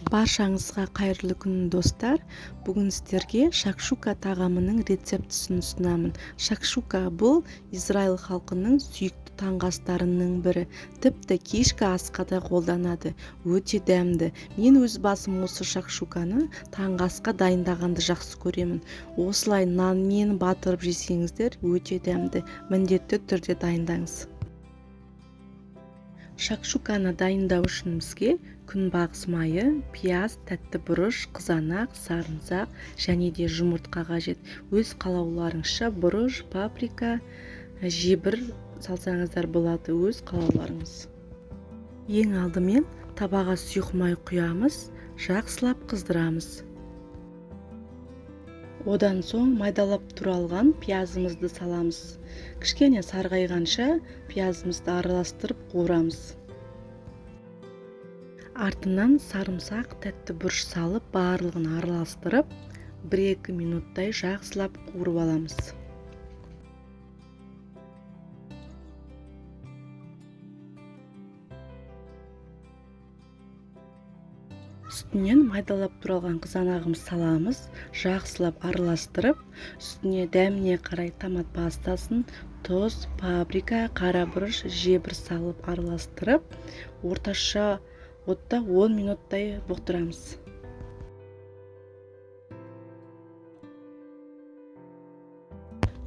Баршаңызға қайырлы күн достар. Бүгін сіздерге шакшука тағамының рецептісін ұсынамын. Шакшука бұл Израиль халқының сүйікті таңғы астарының бірі. Тіпті кешкі асқа да қолданады. Өте дәмді. Мен өз басым осы шакшуканы таңғы асқа дайындағанды жақсы көремін. Осылай нанмен батырып жесеңіздер, өте дәмді. Міндетті түрде дайындаңыз. Шакшуканы дайындау үшін бізге күнбағыс майы, пияз, тәтті бұрыш, қызанақ, сарымсақ және де жұмыртқа қажет. Өз қалауларыңызша бұрыш, паприка, жебір салсаңыздар болады, өз қалауларыңыз. Ең алдымен табаға сұйық май құямыз, жақсылап қыздырамыз. Одан соң майдалап туралған пиязымызды саламыз. Кішкене сарғайғанша пиязымызды араластырып қуырамыз. Артынан сарымсақ, тәтті бұрыш салып, барлығын араластырып, 1-2 минуттай жақсылап қуырып аламыз. Үстінен майдалап туралған қызанағымыз саламыз, жақсылап араластырып, үстіне дәміне қарай томат пастасын, тұз, паприка, қара бұрыш, жебір салып араластырып, орташа отта 10 минуттай бұқтырамыз.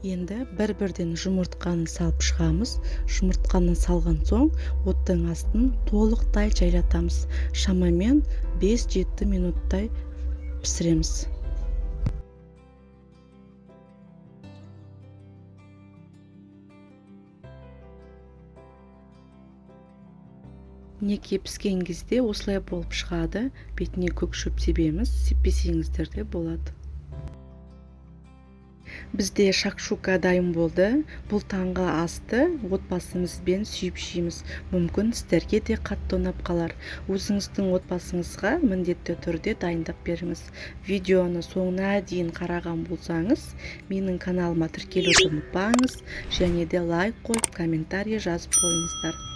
Енді бір-бірден жұмыртқаны салып шығамыз. Жұмыртқаны салған соң оттың астын толықтай жайлатамыз. Шамамен 5-7 минуттай пісіреміз. Неке піскен кезде осылай болып шығады. Бетіне көк шөп себеміз, сеппесеңіздер де болады. Бізде шакшука дайын болды. Бұл таңғы асты отбасымызбен сүйіп жейміз. Мүмкін сіздерге де қатты ұнап қалар. Өзіңіздің отбасыңызға міндетті түрде дайындап беріңіз. Видеоны соңына дейін қараған болсаңыз, менің каналыма тіркелуді ұмытпаңыз, және де лайк қойып, комментарий жазып қойыңыздар.